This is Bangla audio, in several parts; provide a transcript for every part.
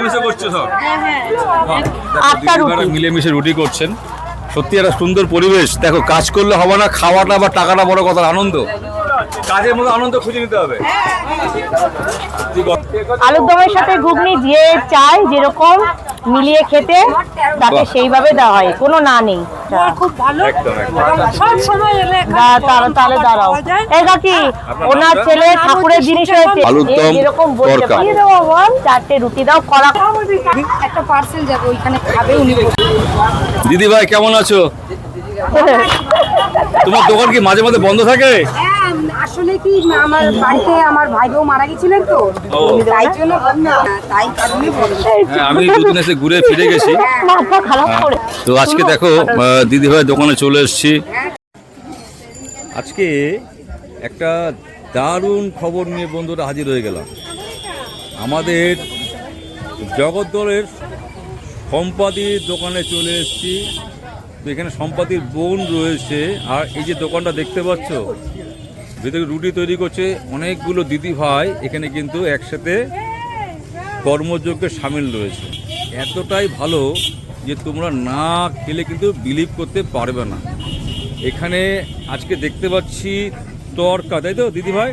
মিলেমিশে করছে সব। হ্যাঁ মিলেমিশে রুটি করছেন, সত্যি একটা সুন্দর পরিবেশ। দেখো, কাজ করলে হবে না, খাওয়াটা বা টাকাটা বড় কথা, আনন্দ। কাজের মধ্যে আনন্দ খুঁজে নিতে হবে। আলুর দমের সাথে ঘুগনি যে চাই যেরকম মিলিয়ে খেতে তাকে সেইভাবে দেওয়া হয়, কোনো না নেই। খুব ভালো, একদম সব সময় এলে তাহলে দাঁড়াও, এই কাকি ওনার ছেলে ঠাকুরের জিনিস হয়েছে আলুর দম, যেরকম বলতে তরকা। পারি দেবো, বল 4টে রুটি দাও, কড়া। একটা পার্সেল যাবে, ওইখানে খাবে উনি। দিদি ভাই কেমন আছো? তোমার দোকান কি মাঝে মাঝে বন্ধ থাকে? হ্যাঁ, আসলে কি আমার বাড়িতে আমার ভাই বউ মারা গেছিলেন তো, তাই জন্য তাই কারণে বলবো। হ্যাঁ, আমি দুদিন এসে ঘুরে ফিরে গেছি। মাথা খারাপ করে। তো আজকে দেখো দিদি ভাই দোকানে চলে এসেছি। আজকে একটা দারুণ খবর নিয়ে বন্ধুরা হাজির হয়ে গেলাম। আমাদের জগদ্দলের সম্পাদির দোকানে চলে এসেছি। তো এখানে সম্পাদির বোন রয়েছে, আর এই যে দোকানটা দেখতে পাচ্ছ, ভিতরে রুটি তৈরি করছে অনেকগুলো দিদি ভাই। এখানে কিন্তু একসাথে কর্মযজ্ঞে সামিল রয়েছে। এতটাই ভালো যে তোমরা না খেলে কিন্তু বিলিভ করতে পারবে না। এখানে আজকে দেখতে পাচ্ছি তরকা, তাই তো দিদি ভাই?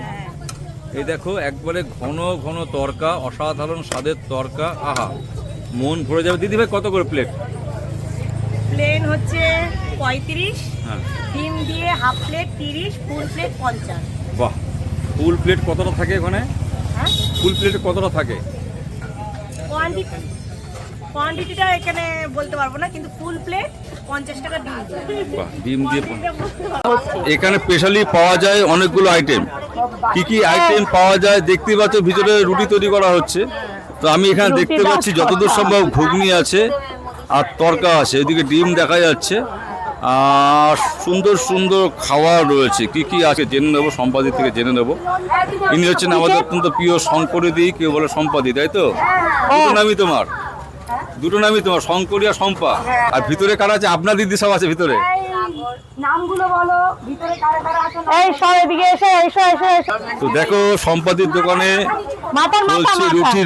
এই দেখো, একবারে ঘন ঘন তরকা, অসাধারণ স্বাদের তরকা। আহা, মন ভরে যাবে। দিদি ভাই কত করে প্লেট? প্লেন হচ্ছে 35, হ্যাঁ, ডিম দিয়ে হাফ প্লেট 30, ফুল প্লেট 50। বাহ। ফুল প্লেট কতটা থাকে ওখানে? হ্যাঁ, ফুল প্লেটে কতটা থাকে? কোয়ান্টিটিটা এখানে বলতে পারবো না, কিন্তু ফুল প্লেট 50 টাকা ডিম দিয়ে। বাহ, ডিম দিয়ে। এখানে স্পেশালি পাওয়া যায় অনেকগুলো আইটেম। কি কি আইটেম পাওয়া যায় দেখতে পাচ্ছ, ভিতরে রুটি তৈরি করা হচ্ছে। তো আমি এখানে দেখতে পাচ্ছি যতদূর সম্ভব ঘুগনি আছে আর তরকা আছে, এদিকে ডিম দেখা যাচ্ছে, আর সুন্দর সুন্দর খাবার রয়েছে। কি কি আছে জেনে নেবো, সম্পাদি থেকে জেনে নেবো। ইনি হচ্ছেন আমাদের অত্যন্ত প্রিয় শঙ্করী দি, কেউ বলে সম্পাদি, তাই তো? দুটো নামই তোমার, দুটো নামই তোমার, শঙ্করী আর শম্পা। আর ভিতরে কারা আছে? আপনার দিদি সব আছে ভিতরে। নামগুলো বলো, ভিতরে কারা কারা আছে। এই সব এদিকে এসো, এসো এসো এসো। তো দেখো, সম্পাদির দোকানে মাথার মাথা চলছে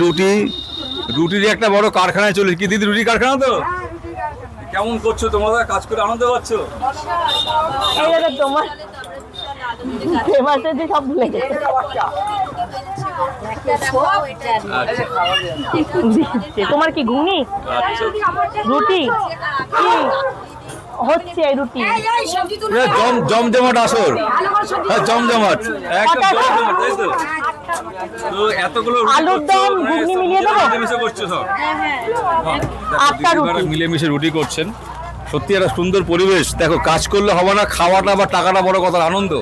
রুটির একটা বড় কারখানায় চলে। কি দিদি, রুটি কারখানা তো? কেমন করছো তোমরা, কাজ করে আনন্দ পাচ্ছ? এই দেখো তোমার ফেমাসে যে সব ভুলে গেছে। তোমার কি ঘুগনি রুটি কি হচ্ছে? রুটি জমজমাট আসর, হ্যাঁ জমজমাট, একদম জমজমাট, তাই তো? তো এতগুলো আলুর দম ঘুগনি মিলিয়ে দেবো। মিলেমিশে করছো সব। আটটা রুটি। মিলেমিশে রুটি করছেন, সত্যি একটা সুন্দর পরিবেশ। দেখো, কাজ করলে হবে না, খাওয়াটা বা টাকাটা বড় কথা, আনন্দ।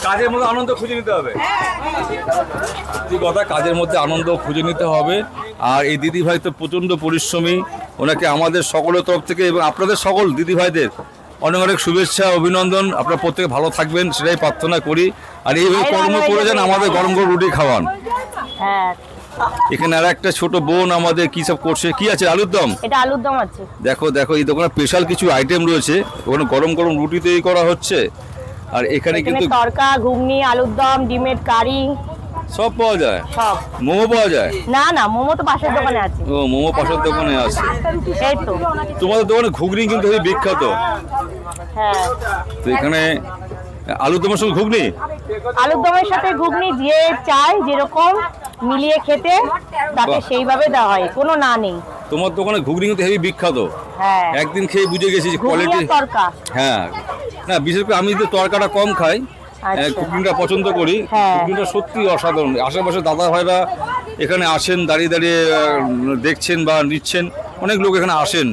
কাজের মধ্যে আনন্দ খুঁজে নিতে হবে। সত্যি কথা, কাজের মধ্যে আনন্দ খুঁজে নিতে হবে। আর এই দিদি ভাই তো প্রচণ্ড পরিশ্রমী। ওনাকে আমাদের সকলের তরফ থেকে এবং আপনাদের সকল দিদি ভাইদের অনেক অনেক শুভেচ্ছা, অভিনন্দন। আপনারা প্রত্যেকে ভালো থাকবেন সেটাই প্রার্থনা করি। আর এইভাবে কর্ম করে যান, আমাদের গরম গরম রুটি খাওয়ান। হ্যাঁ, এখানে আর একটা ছোট বোন আমাদের কি সব করছে। কি আছে? আলুর দম। এটা আলুর দম আছে। দেখো দেখো, এই দোকানে স্পেশাল কিছু আইটেম রয়েছে। ওখানে গরম গরম রুটি তৈরি করা হচ্ছে। আর এখানে কিন্তু তরকা, ঘুগনি, আলুর দম, ডিমের কারি সব পাওয়া যায়। সব। মোমো পাওয়া যায়? না না, মোমো তো পাশের দোকানে আছে। ও, মোমো পাশের দোকানে আছে। এই তো তোমাদের দোকানে ঘুগনি কিন্তু খুবই বিখ্যাত। হ্যাঁ, তো এখানে আলুর দমের সঙ্গে ঘুগনি, আলুর দমের সাথে ঘুগনি যে চাই যেরকম মিলিয়ে খেতে তাকে সেইভাবে দেওয়া হয়, কোনো না নেই। তোমার দোকানে ঘুগনি কিন্তু হেভি বিখ্যাত। হ্যাঁ, একদিন খেয়ে বুঝে গেছি যে ঘুগনি কোয়ালিটি। আর তরকা। হ্যাঁ, না বিশেষ করে আমি তো তরকাটা কম খাই, আচ্ছা। ঘুগনিটা পছন্দ করি। হ্যাঁ। ঘুগনিটা সত্যি অসাধারণ। আশেপাশে দাদা ভাইরা এখানে আসেন, দাঁড়িয়ে দাঁড়িয়ে দেখছেন বা নিচ্ছেন, অনেক লোক এখানে আসেন।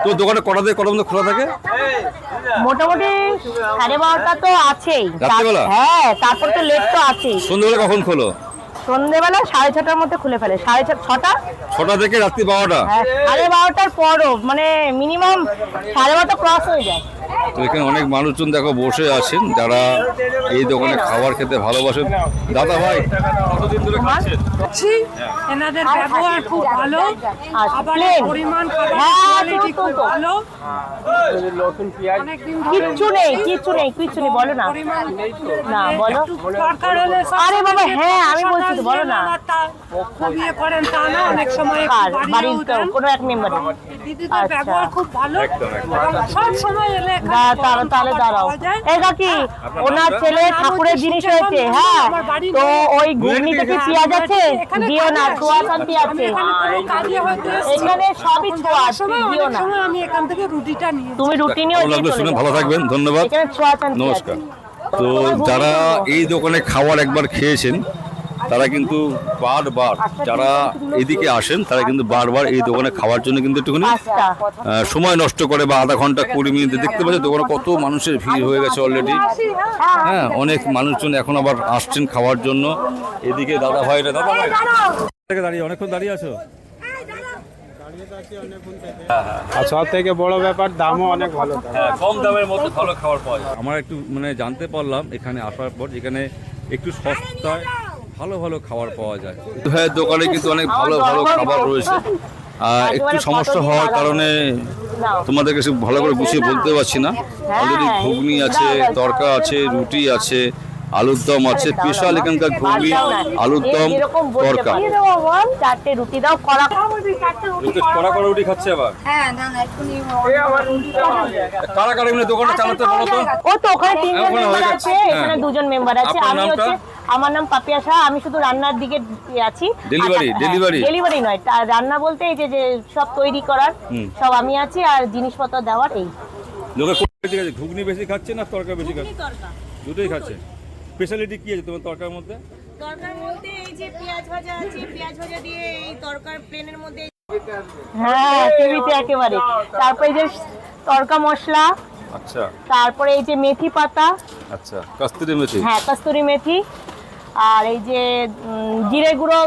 তো দোকানে কটা থেকে কটা পর্যন্ত খোলা থাকে? মোটামুটি 12:30 তো আছেই। রাত্রেবেলা? হ্যাঁ, তারপর তো লেট তো আছেই। সন্ধ্যেবেলা কখন খোলো? সন্ধ্যেবেলা 6:30টার মধ্যে খুলে ফেলে। 6:30 ছটা থেকে রাত্রি 12টা? হ্যাঁ, 12:30টার পরও মানে মিনিমাম 12:30 ক্রস হয়ে যায়। তো এখানে অনেক মানুষজন দেখো বসে আছেন যারা এই দোকানে খাবার খেতে ভালোবাসেন। দাদা ভাই কতদিন ধরে খাচ্ছেন? এনাদের ব্যবহার খুব ভালো, খাবারের প্লেন পরিমাণ, খাবারের হ্যাঁ, কোয়ালিটি খুব তো। ভালো। অনেকদিন ধরে কিচ্ছু নেই বলো না। পরিমাণ না বলো। একটু দরকার হলে সব আরে বাবা, সময় হ্যাঁ, আমি সকাল বলছি তো, বলো না। দিয়ে তা খুব ইয়ে করেন তা না, অনেক সময় একটু আর বাড়িয়েও বাড়ির তো দেন। কোনো এক মেম্বারে দিদিদের আচ্ছা। ব্যবহার খুব ভালো, একদম। এবং সব সময় এলে এখানে তাহলে খাবার দাঁড়াও। পাওয়া যায়। এই কাকি, ওনার ছেলে ঠাকুরের জিনিস হয়েছে, হ্যাঁ, তো ওই ঘুগনিতে কি পেঁয়াজ আছে? দিও না, ছোঁয়া শান্তি আছে। এখানে কোনো কাজে হয়তো এসেছি। এখানে সবই ছোঁয়া আছে, সময় দিও অনেক না। সময় আমি এখান থেকে রুটিটা নিয়ে তুমি রুটি নিয়ে ভালো লাগলো শুনে, ভালো থাকবেন, ধন্যবাদ, এখানে ছোঁয়া শান্তি আছে। নমস্কার। তো যারা এই দোকানে খাবার একবার খেয়েছেন তারা কিন্তু বারবার, যারা এদিকে আসেন তারা কিন্তু বারবার এই দোকানে খাওয়ার জন্য কিন্তু একটুখানি পাঁচটা সময় নষ্ট করে, বা আধা ঘন্টা 20 মিনিট। দেখতে পাচ্ছেন দোকানে কত মানুষের ভিড় হয়ে গেছে অলরেডি। হ্যাঁ, অনেক মানুষজন এখন আবার আসছেন খাওয়ার জন্য। এদিকে দাদা ভাইরা, দাদা ভাই দাঁড়িয়ে অনেকক্ষণ দাঁড়িয়ে আছো? আর সব থেকে বড় ব্যাপার দামও অনেক ভালো। হ্যাঁ, কম দামের মধ্যে ভালো খাবার পাওয়া যায়। আমরা একটু মানে জানতে পারলাম এখানে আসার পর যেখানে একটু সস্তায় ভালো ভালো খাবার পাওয়া যায়। হ্যাঁ, দোকানে কিন্তু অনেক ভালো ভালো খাবার রয়েছে। একটু সমস্যা হওয়ার কারণে তোমাদেরকে সব ভালো করে গুছিয়ে বলতে পারছি না। অলরেডি ঘুগনি আছে, তরকা আছে, রুটি আছে, আলুর দম আছে, স্পেশাল এখানকার ঘুগনি, আলুর দম, তরকা। চারটে রুটি দাও, কড়া কড়া কড়া রুটি খাচ্ছে আবার। হ্যাঁ, না না, এক্ষুনি কারা কারা এমনি দোকানটা চালাতে বলো তো? ও তো ওখানে তিনজন ওখানে হয়ে মেম্বার গেছে। আছে, হ্যাঁ। এখানে দুজন মেম্বার আছে। আপনার আমি নামটা? হচ্ছে, আমার নাম পাপিয়া শাহ, আমি শুধু রান্নার দিকে আছি। Delivery, delivery? ডেলিভারি নয়, রান্না বলতে এই যে সব তৈরি করার সব আমি আছি, আর জিনিসপত্র দেওয়ার এই। লোকে বেশি খাচ্ছে, ঘুগনি বেশি খাচ্ছে না তরকা বেশি খাচ্ছে? দুটোই খাচ্ছে। স্পেশালিটি কি আছে তোমার তরকার মধ্যে? তরকার মধ্যে এই যে পেঁয়াজ ভাজা আছে, পেঁয়াজ ভাজা দিয়ে এই তরকার প্লেনের মধ্যে হ্যাঁ, টিভিতে একেবারে। তারপরে এই যে তরকা মশলা, আচ্ছা তারপরে এই যে মেথি পাতা, আচ্ছা, কস্তুরি মেথি। হ্যাঁ কস্তুরি মেথি, আর এই যে জিরে গুঁড়ো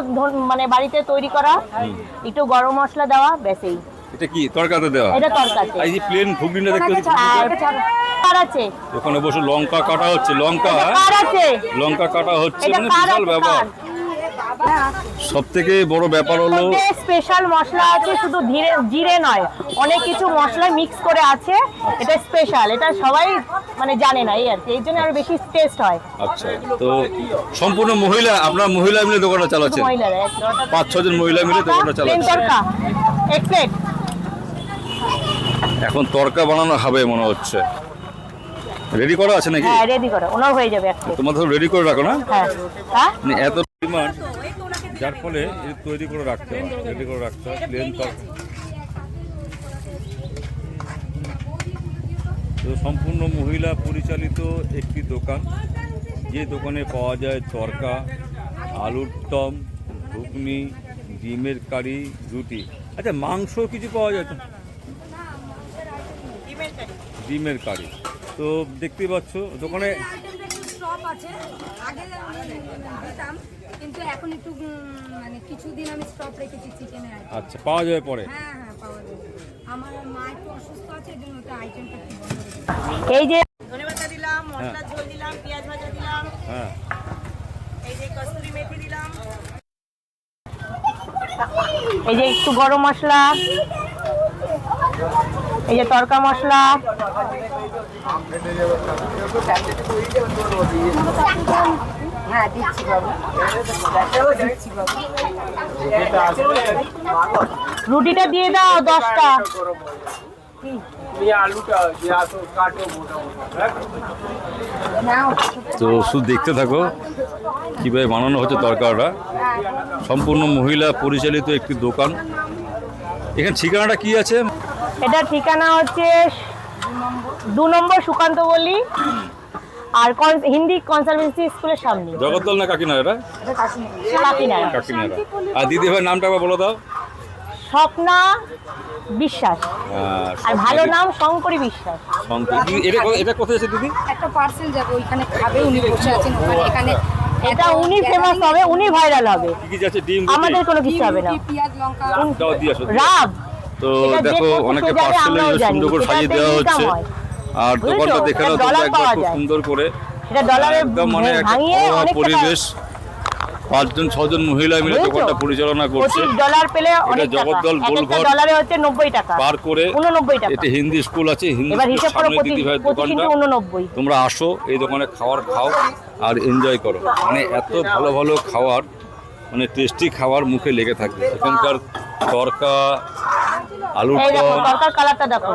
মানে বাড়িতে তৈরি করা, একটু গরম মশলা দেওয়া, ব্যাস এই। এটা কি তরকাতে দেওয়া? এটা তরকাতে। এই যে প্লেন ঘুগনিটা দেখতে পাচ্ছি, আর কার আছে? ওখানে বসে লঙ্কা কাটা হচ্ছে, লঙ্কা কার আছে? লঙ্কা কাটা হচ্ছে, এটা মানে কার বিশাল আছে? ব্যাপার। সব থেকে বড় ব্যাপার হলো স্পেশাল মশলা আছে, শুধু জিরে নয়, অনেক কিছু মশলা মিক্স করে আছে। এটা স্পেশাল, এটা সবাই মানে জানে না, এই আর কি, এই জন্য আরো বেশি টেস্ট হয়। আচ্ছা, তো সম্পূর্ণ মহিলা, আপনার মহিলা মিলে দোকানটা চালাচ্ছেন? মহিলারা 5-6 জন মহিলা মিলে দোকানটা প্লেন চালাচ্ছেন। তরকা এক প্লেট। এখন তরকা বানানো হবে মনে হচ্ছে। রেডি করা আছে নাকি? হ্যাঁ, রেডি করো, ওনার হয়ে যাবে এক প্লেট। তোমার তো রেডি করে রাখো না? হ্যাঁ হ্যাঁ, মানে এত ডিমান্ড, যার ফলে এটা তৈরি করে রাখতে হয়, রেডি করে রাখতে হয় প্লেন তরকা। তো সম্পূর্ণ মহিলা পরিচালিত একটি দোকান, যে দোকানে পাওয়া যায় তরকা, আলুর দম, ঘুগনি, ডিমের কারি, রুটি। আচ্ছা, মাংস কিছু পাওয়া যায় তো? ডিমের কারি। তো দেখতে পাচ্ছ দোকানে স্টপ আছে। আগে আমি দিতাম, কিন্তু এখন একটু মানে কিছুদিন আমি স্টপ রেখেছি চিকেনের আইটেম। আচ্ছা, পাওয়া যাবে পরে? হ্যাঁ হ্যাঁ, পাওয়া যাবে। আমার মা একটু অসুস্থ আছে, এই জন্য ওটা আইটেমটা একটু বন্ধ রেখেছি। এই যে ধনেপাতা দিলাম, মশলা ঝোল দিলাম, পেঁয়াজ ভাজা দিলাম, হ্যাঁ, এই যে কস্তুরি মেথি দিলাম। এই যে একটু গরম মশলা, এই যে তরকা মশলা, হ্যাঁ দিচ্ছি বাবু, দিচ্ছি বাবু। রুটিটা দিয়ে দাও 10টা। তো শুধু দেখতে থাকো কীভাবে বানানো হচ্ছে তরকারিটা। সম্পূর্ণ মহিলা পরিচালিত একটি দোকান। এখানে ঠিকানাটা কি আছে? এটা ঠিকানা হচ্ছে 2 নম্বর সুকান্ত বলি, আর হিন্দি কনসালভেন্সি স্কুলের সামনে, জগদ্দল না কাকিনাড়া? এটা কাকিনাড়া। কাকিনাড়া। আর দিদি ভাই নামটা একবার বলে দাও। স্বপ্না বিশ্বাস, আর ভালো নাম শঙ্করী বিশ্বাস। এটা কোথায় আছে দিদি? একটা পার্সেল যাবে, ওইখানে খাবে, উনি বসে আছেন ওখানে। এখানে এটা উনি ফেমাস হবে, উনি ভাইরাল হবে, কি কি আছে? ডিম, রুটি? আমাদের কোনো কিছু হবে না। পেঁয়াজ লঙ্কা দাও দিয়ে আসো। রাব তো এটা যে দেখো করতে অনেকে জানে পার্সেলে আমরাও জানি, সুন্দর করে সাজিয়ে সেটাতে দেওয়া income হচ্ছে। হয়। আর বুঝেছো? দোকানটা দেখে নাও এটা তোমরা ডলার একবার পাওয়া খুব যায়। সুন্দর করে। এটা ডলারে একদম মানে একটা ভাঙিয়ে ঘরোয়া অনেক টাকা পরিবেশ, 5জন 6জন মহিলা মিলে বুঝেছো? দোকানটা পরিচালনা করছে। $25 পেলে অনেক টাকা। জগদ্দল এক একটা গোলঘর ডলারে হচ্ছে 90 টাকা। পার করে 89 টাকা। এটা হিন্দি স্কুল আছে, হিন্দি এবার হিসাব করো, স্কুলের দিদি ভাইয়ের 25 দোকানটা। × 89। তোমরা আসো এই দোকানে খাবার খাও আর এনজয় করো, মানে এত ভালো ভালো খাবার, মানে টেস্টি খাবার মুখে লেগে থাকবে। এখানকার তরকা, আলুর এই দেখো দম, তরকার কালারটা দেখো।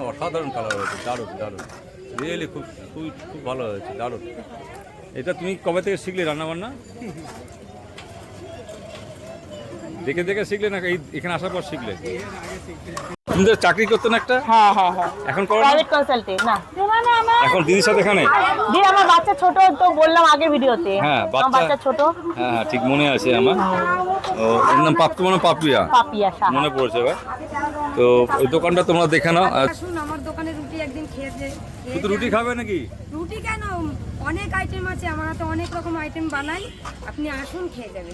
অসাধারণ কালার হয়েছে, দারুণ দারুণ, রিয়েলি খুব খুব খুব ভালো হয়েছে, দারুণ। এটা তুমি কবে থেকে শিখলে রান্না বান্না? দেখে দেখে শিখলে না এখানে আসার পর শিখলে? তুমি তো চাকরি করতে না একটা, হ্যাঁ হ্যাঁ হ্যাঁ, এখন করো না? প্রাইভেট কনসালটেন্ট না। এখন দিদির সাথে এখানে? দি আমার বাচ্চা ছোট, তো বললাম আগের ভিডিওতে। হ্যাঁ, আমার বাচ্চা ছোট। হ্যাঁ হ্যাঁ, ঠিক মনে আছে আমার। ও এর নাম পাপ্পু, মানে পাপিয়া, পাপিয়া সাহা। মনে পড়েছে এবার। তো এই দোকানটা তোমরা দেখে নাও। আর আসুন আমার দোকানে রুটি একদিন খেয়েছে। শুধু রুটি খাবে নাকি? রুটি কেন, অনেক আইটেম আছে আমার হাতে, অনেক রকম আইটেম বানাই, আপনি আসুন খেয়ে যাবেন।